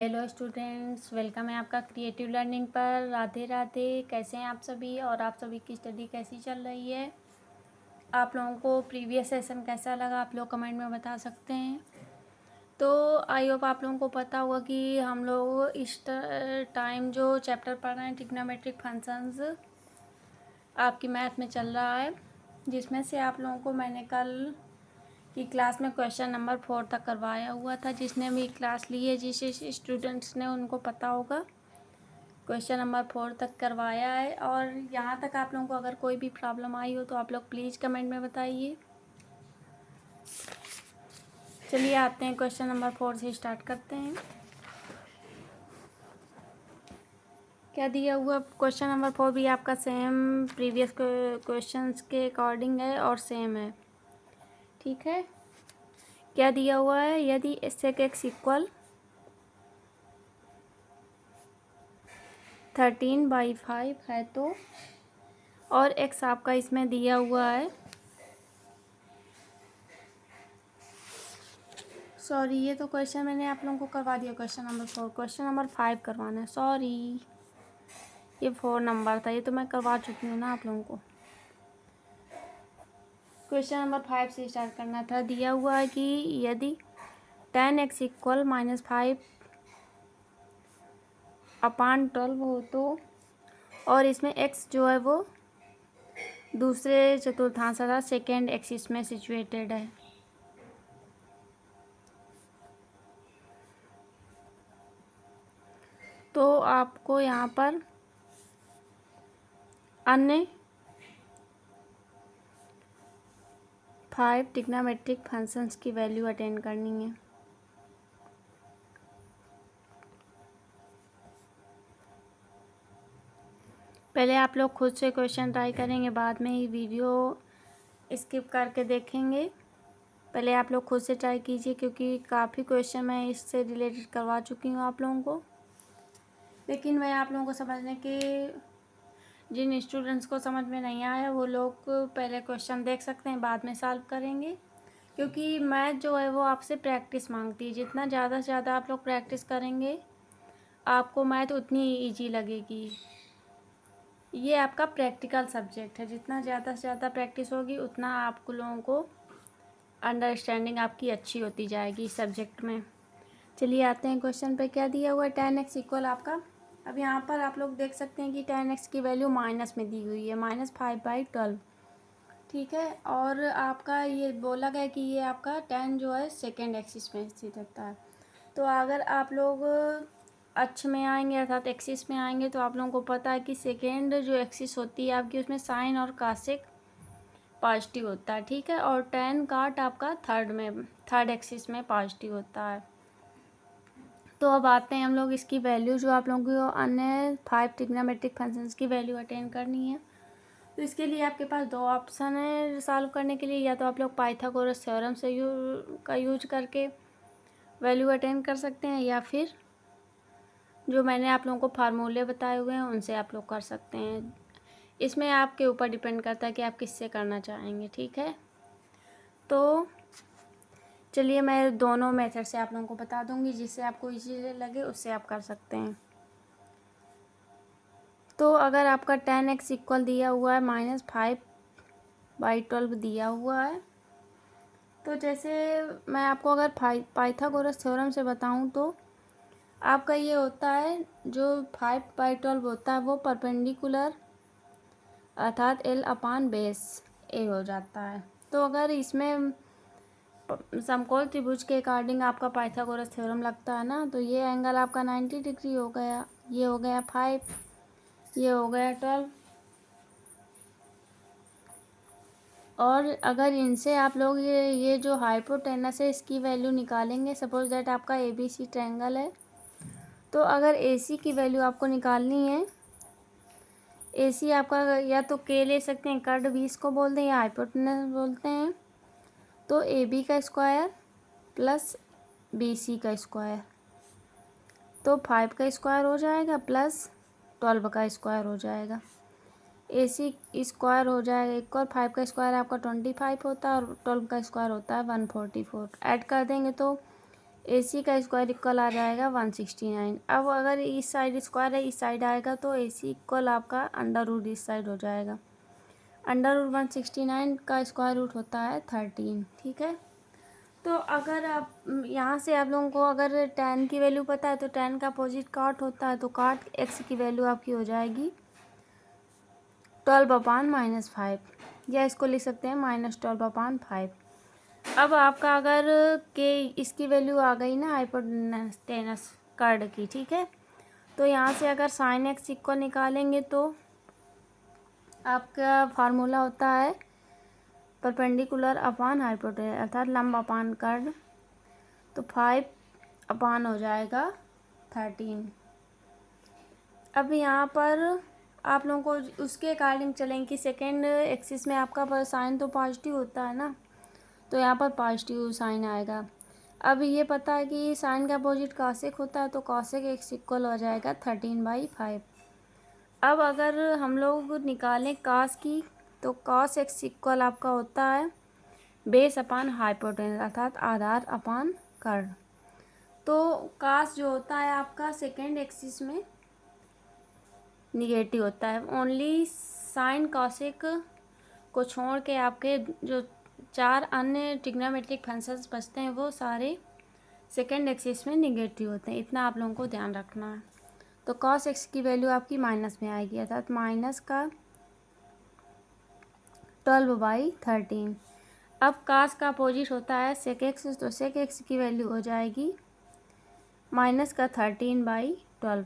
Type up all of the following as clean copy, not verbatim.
Hello students, welcome है आपका creative learning पर। राधे राधे। कैसे हैं आप सभी और आप सभी की स्टडी कैसी चल रही है? आप लोगों को प्रीवियस सेशन कैसा लगा आप लोग कमेंट में बता सकते हैं। तो आई होप आप लोगों को पता होगा कि हम लोग इस टाइम जो चैप्टर पढ़ रहे हैं ट्रिग्नोमेट्रिक फंक्शंस आपकी मैथ में चल रहा है, जिसमें से आप लोगों को मैंने कल की क्लास में क्वेश्चन नंबर 4 तक करवाया हुआ था। जिसने भी क्लास ली है, जिस स्टूडेंट्स ने, उनको पता होगा क्वेश्चन नंबर 4 तक करवाया है। और यहाँ तक आप लोगों को अगर कोई भी प्रॉब्लम आई हो तो आप लोग प्लीज़ कमेंट में बताइए। चलिए आते हैं क्वेश्चन नंबर 4 से स्टार्ट करते हैं। क्या दिया हुआ क्वेश्चन नंबर 4 भी आपका सेम प्रीवियस क्वेश्चंस के अकॉर्डिंग है और सेम है, ठीक है। क्या दिया हुआ है, यदि sec x इक्वल 13/5 है तो, और x आपका इसमें दिया हुआ है, सॉरी ये तो क्वेश्चन मैंने आप लोगों को करवा दिया क्वेश्चन नंबर 4, क्वेश्चन नंबर 5 करवाना है। सॉरी ये 4 नंबर था, ये तो मैं करवा चुकी हूँ ना आप लोगों को। क्वेश्चन नंबर 5 से स्टार्ट करना था। दिया हुआ है कि यदि tan x इक्वल -5 अपान 12 हो तो, और इसमें x जो है वो दूसरे चतुर्थांश अर्थात सेकेंड एक्सिस में सिचुएटेड है। तो आपको यहाँ पर अन्य 5 ट्रिग्नोमेट्रिक फंक्शंस की वैल्यू अटेन करनी है। पहले आप लोग खुद से क्वेश्चन ट्राई करेंगे, बाद में ही वीडियो स्किप करके देखेंगे। पहले आप लोग खुद से ट्राई कीजिए, क्योंकि काफ़ी क्वेश्चन मैं इससे रिलेटेड करवा चुकी हूँ आप लोगों को। लेकिन मैं आप लोगों को समझने के, जिन स्टूडेंट्स को समझ में नहीं आया वो लोग पहले क्वेश्चन देख सकते हैं, बाद में सॉल्व करेंगे। क्योंकि मैथ जो है वो आपसे प्रैक्टिस मांगती है। जितना ज़्यादा से ज़्यादा आप लोग प्रैक्टिस करेंगे, आपको मैथ उतनी ईजी लगेगी। ये आपका प्रैक्टिकल सब्जेक्ट है, जितना ज़्यादा से ज़्यादा प्रैक्टिस होगी उतना आप लोगों को अंडरस्टैंडिंग आपकी अच्छी होती जाएगी इस सब्जेक्ट में। चलिए आते हैं क्वेश्चन पे। क्या दिया हुआ है, tan x इक्वल आपका, अब यहाँ पर आप लोग देख सकते हैं कि tan x की वैल्यू माइनस में दी हुई है, -5/12, ठीक है। और आपका ये बोला गया कि ये आपका tan जो है सेकेंड एक्सिस में स्थित रहता है। तो अगर आप लोग अक्ष में आएंगे अर्थात एक्सिस में आएंगे, तो आप लोगों को पता है कि सेकेंड जो एक्सिस होती है आपकी, उसमें साइन और कासेक पॉजिटिव होता है, ठीक है। और tan काट आपका थर्ड एक्सिस में पॉजिटिव होता है। तो अब आते हैं हम लोग इसकी वैल्यू, जो आप लोगों को अन्य 5 ट्रिग्नोमेट्रिक फंक्शंस की वैल्यू अटेन करनी है। तो इसके लिए आपके पास दो ऑप्शन है सॉल्व करने के लिए। या तो आप लोग पाइथागोरस थ्योरम से यूज करके वैल्यू अटेन कर सकते हैं, या फिर जो मैंने आप लोगों को फार्मूले बताए हुए हैं उनसे आप लोग कर सकते हैं। इसमें आपके ऊपर डिपेंड करता है कि आप किससे करना चाहेंगे, ठीक है। तो चलिए मैं दोनों मेथड से आप लोगों को बता दूंगी, जिससे आपको इजी लगे उससे आप कर सकते हैं। तो अगर आपका tan x इक्वल दिया हुआ है -5/12 दिया हुआ है, तो जैसे मैं आपको अगर पाइथागोरस थ्योरम से बताऊं तो आपका ये होता है, जो 5/12 होता है वो परपेंडिकुलर अर्थात l/बेस a हो जाता है। तो अगर इसमें समकोण त्रिभुज के अकॉर्डिंग आपका पाइथागोरस थ्योरम लगता है ना, तो ये एंगल आपका 90 डिग्री हो गया, ये हो गया 5, ये हो गया 12। और अगर इनसे आप लोग ये जो हाइपोटेनस है इसकी वैल्यू निकालेंगे, सपोज दैट आपका ABC ट्रायंगल है, तो अगर AC की वैल्यू आपको निकालनी है, AC आपका या तो K ले सकते हैं, कर्ड 20 को बोलते हैं, या हाइपोटेनस बोलते हैं। तो AB का स्क्वायर प्लस BC का स्क्वायर, तो 5 का स्क्वायर हो जाएगा प्लस 12 का स्क्वायर हो जाएगा। AC स्क्वायर हो जाएगा एक, और 5 का स्क्वायर आपका 25 होता है, और 12 का स्क्वायर होता है 144। ऐड कर देंगे तो AC का स्क्वायर इक्वल आ जाएगा 169। अब अगर इस साइड स्क्वायर है, इस साइड आएगा तो AC इक्वल आपका अंडर रूट इस साइड हो जाएगा। अंडर रूट 169 का स्क्वायर रूट होता है 13। ठीक है, तो अगर आप यहाँ से आप लोगों को अगर tan की वैल्यू पता है तो tan का अपोजिट काट होता है, तो काट x की वैल्यू आपकी हो जाएगी 12/-5, या इसको लिख सकते हैं -12/5। अब आपका अगर के इसकी वैल्यू आ गई ना हाइपोटेनस कर्ड की, ठीक है, तो यहाँ से अगर sin x इक्वल निकालेंगे तो आपका फार्मूला होता है परपेंडिकुलर अपान हाइपोटेनस, अर्थात लंब अपान कर्ड, तो 5 अपान हो जाएगा 13। अब यहाँ पर आप लोगों को उसके अकॉर्डिंग चलेंगे कि सेकेंड एक्सिस में आपका साइन तो पॉजिटिव होता है ना, तो यहाँ पर पॉजिटिव साइन आएगा। अब ये पता है कि साइन का अपोजिट कॉसेक होता है, तो कॉसेक एक्स इक्वल हो जाएगा 13/5। अब अगर हम लोग निकालें कॉस की, तो कॉस एक्स इक्वल आपका होता है बेस अपान हाइपोटेनस, अर्थात आधार अपान कर्ड। तो कॉस जो होता है आपका सेकेंड एक्सिस में निगेटिव होता है। ओनली साइन कॉसेक को छोड़ के आपके जो 4 अन्य ट्रिग्नोमेट्रिक फंक्शंस बचते हैं वो सारे सेकेंड एक्सिस में निगेटिव होते हैं। इतना आप लोगों को ध्यान रखना है। तो कॉस एक्स की वैल्यू आपकी माइनस में आएगी, अर्थात माइनस का 12/13। अब कॉस का अपोजिट होता है सेक एक्स, तो सेक एक्स की वैल्यू हो जाएगी माइनस का 13/12।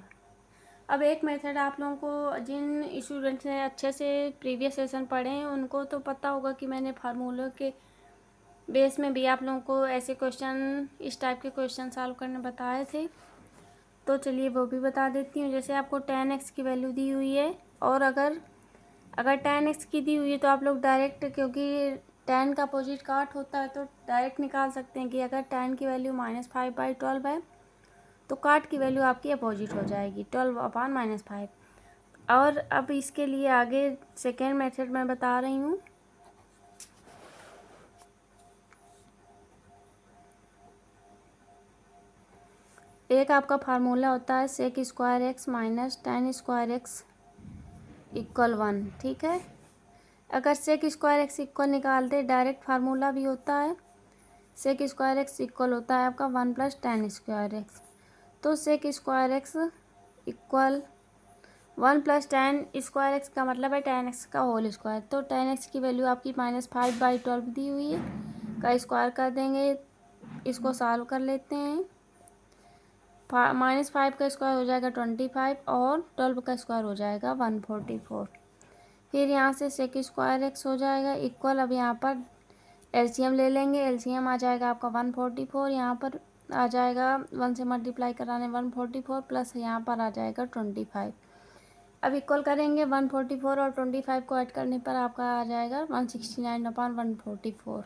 अब एक मेथड आप लोगों को, जिन स्टूडेंट्स ने अच्छे से प्रीवियस सेशन पढ़े हैं उनको तो पता होगा कि मैंने फार्मूलों के बेस में भी आप लोगों को ऐसे क्वेश्चन, इस टाइप के क्वेश्चन सॉल्व करने बताए थे। तो चलिए वो भी बता देती हूँ। जैसे आपको tan x की वैल्यू दी हुई है, और अगर tan x की दी हुई है तो आप लोग डायरेक्ट, क्योंकि tan का अपोजिट काट होता है, तो डायरेक्ट निकाल सकते हैं कि अगर tan की वैल्यू -5/12 है तो काट की वैल्यू आपकी अपोजिट हो जाएगी 12/-5। और अब इसके लिए आगे सेकेंड मेथड मैं बता रही हूँ। एक आपका फार्मूला होता है sec square x minus tan square x equal 1। ठीक है, अगर सेक स्क्वायर एक्स इक्वल निकालते डायरेक्ट फार्मूला भी होता है, सेक स्क्वायर एक्स इक्वल होता है आपका 1 + tan स्क्वायर एक्स। तो sec square x equal 1 + tan square x का मतलब है tan x का होल स्क्वायर। तो tan x की वैल्यू आपकी -5/12 दी हुई है, का स्क्वायर कर देंगे, इसको सॉल्व कर लेते हैं। -5 का स्क्वायर हो जाएगा 25, और 12 का स्क्वायर हो जाएगा 144। फिर यहाँ से सेक स्क्वायर एक्स हो जाएगा इक्वल, अब यहाँ पर एलसीएम ले लेंगे, एलसीएम आ जाएगा आपका 144, यहाँ पर आ जाएगा 1 से मल्टीप्लाई कराने 144, प्लस यहाँ पर आ जाएगा 25। अब इक्वल करेंगे 144 और 25 को ऐड करने पर आपका आ जाएगा 169/144।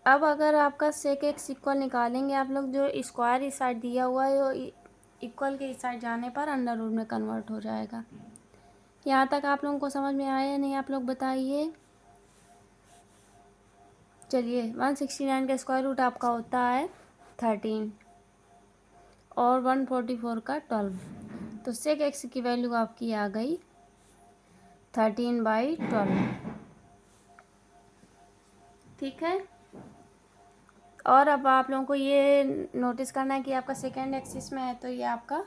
अब अगर आपका सेक एक्स इक्वल निकालेंगे आप लोग, जो स्क्वायर इस साइड दिया हुआ है वो इक्वल के इस साइड जाने पर अंडर रूट में कन्वर्ट हो जाएगा। यहाँ तक आप लोगों को समझ में आया या नहीं, आप लोग बताइए। चलिए, 169 का स्क्वायर रूट आपका होता है 13 और 144 का 12, तो सेक एक्स की वैल्यू आपकी आ गई 13/12। ठीक है, और अब आप लोगों को ये नोटिस करना है कि आपका सेकेंड एक्सिस में है तो ये आपका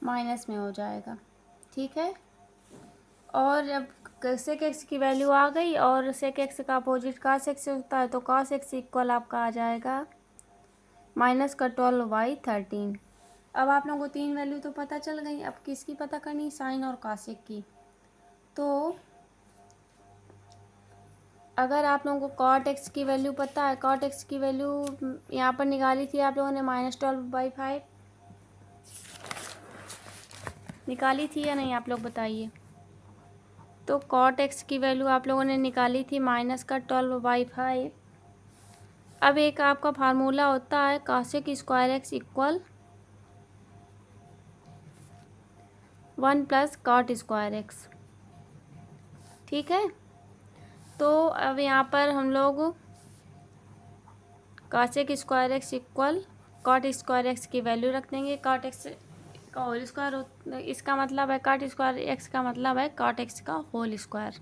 माइनस में हो जाएगा। ठीक है, और जब सेक एक्स की वैल्यू आ गई और सेक एक्स का अपोजिट कॉस एक्स होता है, तो कॉस एक्स इक्वल आपका आ जाएगा -12/13। अब आप लोगों को 3 वैल्यू तो पता चल गई, अब किसकी पता करनी, साइन और कॉसेक की। तो अगर आप लोगों को कॉट एक्स की वैल्यू पता है, कॉट एक्स की वैल्यू यहाँ पर निकाली थी आप लोगों ने -12/5 निकाली थी या नहीं, आप लोग बताइए। तो कॉट एक्स की वैल्यू आप लोगों ने निकाली थी -12/5। अब एक आपका फार्मूला होता है cosec square x equal 1 + cot square x. ठीक है, तो अब यहाँ पर हम लोग cosec square x equal cot square x की वैल्यू रख देंगे। कॉट एक्स का होल स्क्वायर, इसका मतलब है कॉट स्क्वायर एक्स का मतलब है कॉट एक्स का होल स्क्वायर।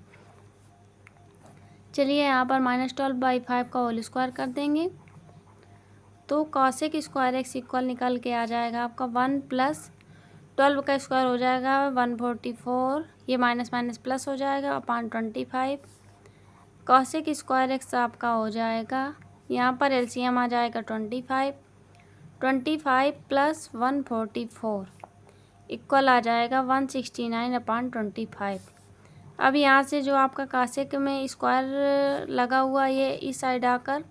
चलिए यहाँ पर -12/5 का होल स्क्वायर कर देंगे तो कॉसेक स्क्वायर एक्स इक्वल निकल के आ जाएगा आपका 1 + 12 का स्क्वायर हो जाएगा 144, ये माइनस माइनस प्लस हो जाएगा अपान 25। कॉसेक स्क्वायर एक्स आपका हो जाएगा, यहाँ पर एलसीएम आ जाएगा 25 + 144 इक्वल आ जाएगा 169/25। अब यहाँ से जो आपका कॉसेक में स्क्वायर लगा हुआ ये इस साइड आकर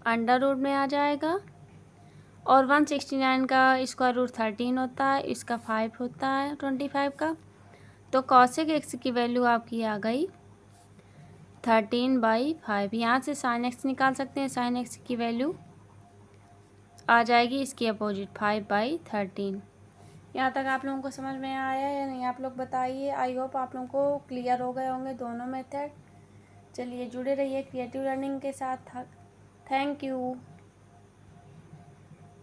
अंडर रूट में आ जाएगा और 169 का स्क्वायर रूट 13 होता है, इसका 5 होता है 25 का। तो कॉसेक एक्स की वैल्यू आपकी आ गई 13/5। यहाँ से साइन एक्स निकाल सकते हैं, साइन एक्स की वैल्यू आ जाएगी इसकी अपोजिट 5/13। यहाँ तक आप लोगों को समझ में आया या नहीं आप लोग बताइए। आई होप आप लोगों को क्लियर हो गए होंगे दोनों मेथड। चलिए जुड़े रहिए क्रिएटिव लर्निंग के साथ। Thank you.